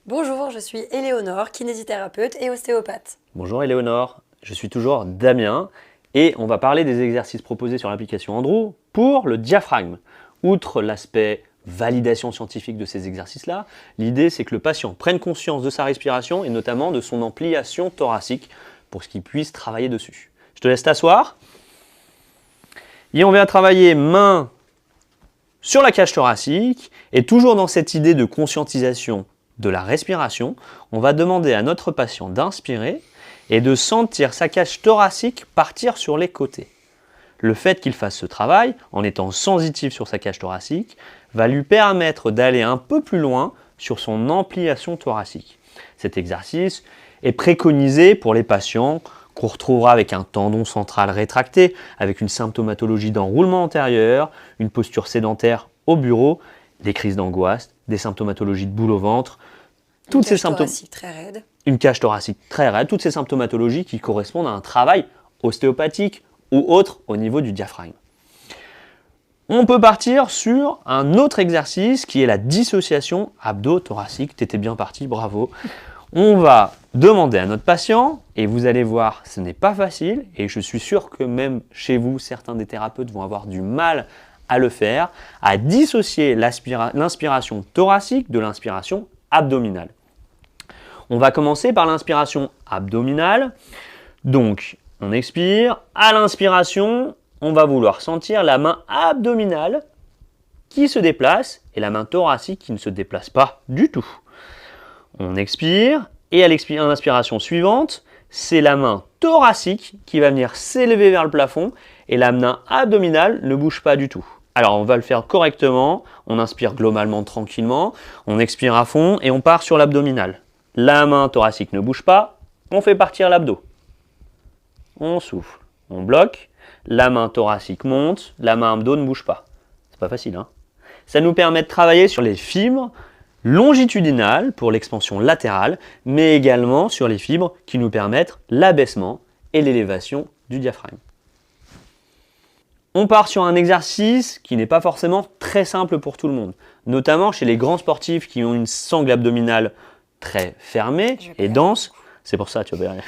Bonjour, je suis Éléonore, kinésithérapeute et ostéopathe. Bonjour Éléonore, je suis toujours Damien et on va parler des exercices proposés sur l'application Andrew pour le diaphragme. Outre l'aspect validation scientifique de ces exercices-là, l'idée c'est que le patient prenne conscience de sa respiration et notamment de son ampliation thoracique pour qu'il puisse travailler dessus. Je te laisse t'asseoir et on va travailler main sur la cage thoracique et toujours dans cette idée de conscientisation de la respiration, on va demander à notre patient d'inspirer et de sentir sa cage thoracique partir sur les côtés. Le fait qu'il fasse ce travail, en étant sensitif sur sa cage thoracique, va lui permettre d'aller un peu plus loin sur son ampliation thoracique. Cet exercice est préconisé pour les patients qu'on retrouvera avec un tendon central rétracté, avec une symptomatologie d'enroulement antérieur, une posture sédentaire au bureau, des crises d'angoisse, des symptomatologies de boule au ventre, Une cage thoracique très raide. Une cage thoracique très raide, toutes ces symptomatologies qui correspondent à un travail ostéopathique ou autre au niveau du diaphragme. On peut partir sur un autre exercice qui est la dissociation abdo-thoracique. Tu étais bien parti, bravo. On va demander à notre patient, et vous allez voir, ce n'est pas facile, et je suis sûr que même chez vous, certains des thérapeutes vont avoir du mal à le faire, à dissocier l'inspiration thoracique de l'inspiration abdominale. On va commencer par l'inspiration abdominale. Donc, on expire. À l'inspiration, on va vouloir sentir la main abdominale qui se déplace et la main thoracique qui ne se déplace pas du tout. On expire et à l'inspiration suivante, c'est la main thoracique qui va venir s'élever vers le plafond et la main abdominale ne bouge pas du tout. Alors on va le faire correctement, on inspire globalement tranquillement, on expire à fond et on part sur l'abdominal. La main thoracique ne bouge pas, on fait partir l'abdos. On souffle, on bloque, la main thoracique monte, la main abdo ne bouge pas. C'est pas facile, hein? Ça nous permet de travailler sur les fibres longitudinales pour l'expansion latérale, mais également sur les fibres qui nous permettent l'abaissement et l'élévation du diaphragme. On part sur un exercice qui n'est pas forcément très simple pour tout le monde, notamment chez les grands sportifs qui ont une sangle abdominale très fermée et dense. C'est pour ça, tu vas bien.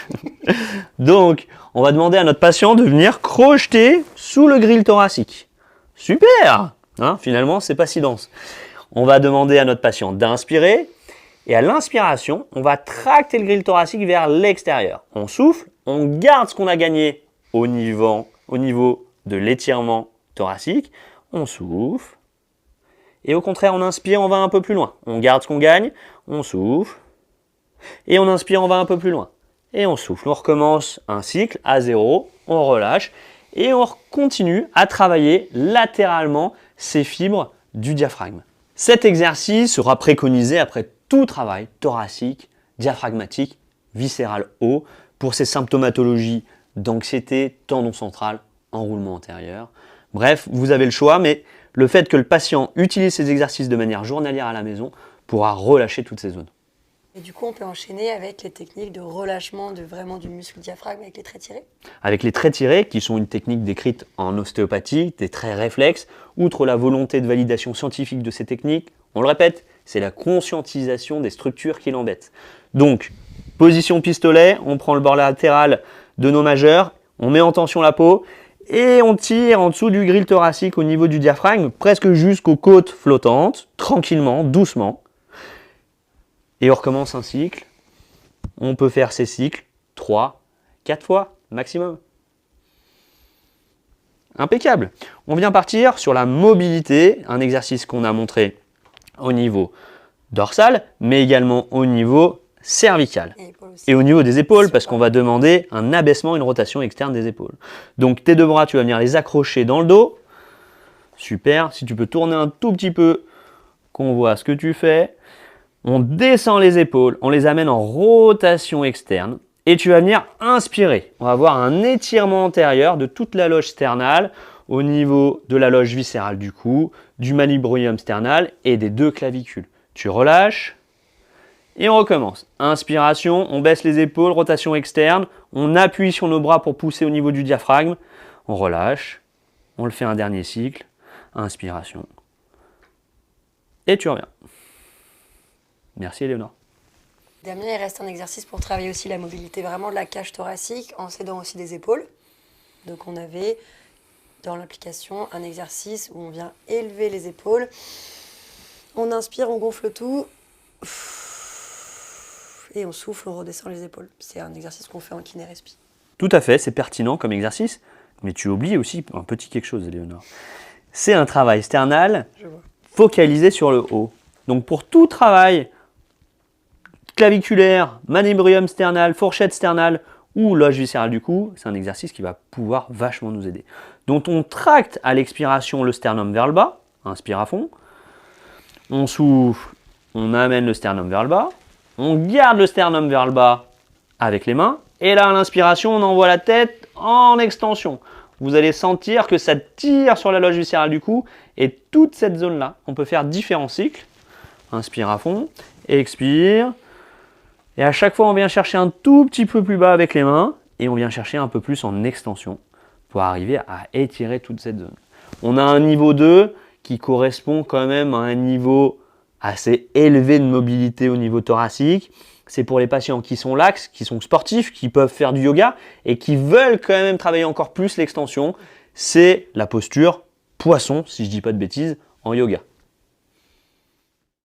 Donc, on va demander à notre patient de venir crocheter sous le grille thoracique. Super, hein, finalement, c'est pas si dense. On va demander à notre patient d'inspirer et à l'inspiration, on va tracter le grille thoracique vers l'extérieur. On souffle, on garde ce qu'on a gagné au niveau de l'étirement thoracique. On souffle. Et au contraire, on inspire, on va un peu plus loin. On garde ce qu'on gagne, on souffle. Et on inspire, on va un peu plus loin. Et on souffle. On recommence un cycle à zéro, on relâche. Et on continue à travailler latéralement ces fibres du diaphragme. Cet exercice sera préconisé après tout travail thoracique, diaphragmatique, viscéral haut pour ces symptomatologies d'anxiété, tendon central, enroulement antérieur. Bref, vous avez le choix, mais le fait que le patient utilise ces exercices de manière journalière à la maison pourra relâcher toutes ces zones. Et du coup, on peut enchaîner avec les techniques de relâchement du muscle diaphragme avec les traits tirés. Avec les traits tirés, qui sont une technique décrite en ostéopathie, des traits réflexes, outre la volonté de validation scientifique de ces techniques, on le répète, c'est la conscientisation des structures qui l'embêtent. Donc, position pistolet, on prend le bord latéral de nos majeurs, on met en tension la peau, et on tire en dessous du grille thoracique au niveau du diaphragme, presque jusqu'aux côtes flottantes, tranquillement, doucement. Et on recommence un cycle. On peut faire ces cycles 3, 4 fois maximum. Impeccable. On vient partir sur la mobilité, un exercice qu'on a montré au niveau dorsal, mais également au niveau cervical. Et au niveau des épaules, parce qu'on va demander un abaissement, une rotation externe des épaules. Donc tes deux bras, tu vas venir les accrocher dans le dos. Super. Si tu peux tourner un tout petit peu, qu'on voit ce que tu fais. On descend les épaules, on les amène en rotation externe. Et tu vas venir inspirer. On va avoir un étirement antérieur de toute la loge sternale au niveau de la loge viscérale du cou, du manubrium sternal et des deux clavicules. Tu relâches. Et on recommence. Inspiration, on baisse les épaules, rotation externe, on appuie sur nos bras pour pousser au niveau du diaphragme, on relâche, on le fait un dernier cycle, inspiration, et tu reviens. Merci Éléonore. Damien, il reste un exercice pour travailler aussi la mobilité vraiment de la cage thoracique en s'aidant aussi des épaules. Donc on avait dans l'application un exercice où on vient élever les épaules. On inspire, on gonfle tout. Et on souffle, on redescend les épaules. C'est un exercice qu'on fait en kiné-respi. Tout à fait, c'est pertinent comme exercice, mais tu oublies aussi un petit quelque chose, Éléonore. C'est un travail sternal Je vois. focalisé sur le haut. Donc pour tout travail claviculaire, manubrium sternal, fourchette sternale ou loge viscérale du cou, c'est un exercice qui va pouvoir vachement nous aider. Donc on tracte à l'expiration le sternum vers le bas, inspire à fond, on souffle, on amène le sternum vers le bas, on garde le sternum vers le bas avec les mains, et là à l'inspiration on envoie la tête en extension. Vous allez sentir que ça tire sur la loge viscérale du cou, et toute cette zone-là, on peut faire différents cycles. Inspire à fond, expire, et à chaque fois on vient chercher un tout petit peu plus bas avec les mains, et on vient chercher un peu plus en extension, pour arriver à étirer toute cette zone. On a un niveau 2 qui correspond quand même à un niveau assez élevé de mobilité au niveau thoracique. C'est pour les patients qui sont laxes, qui sont sportifs, qui peuvent faire du yoga et qui veulent quand même travailler encore plus l'extension. C'est la posture poisson, si je ne dis pas de bêtises, en yoga.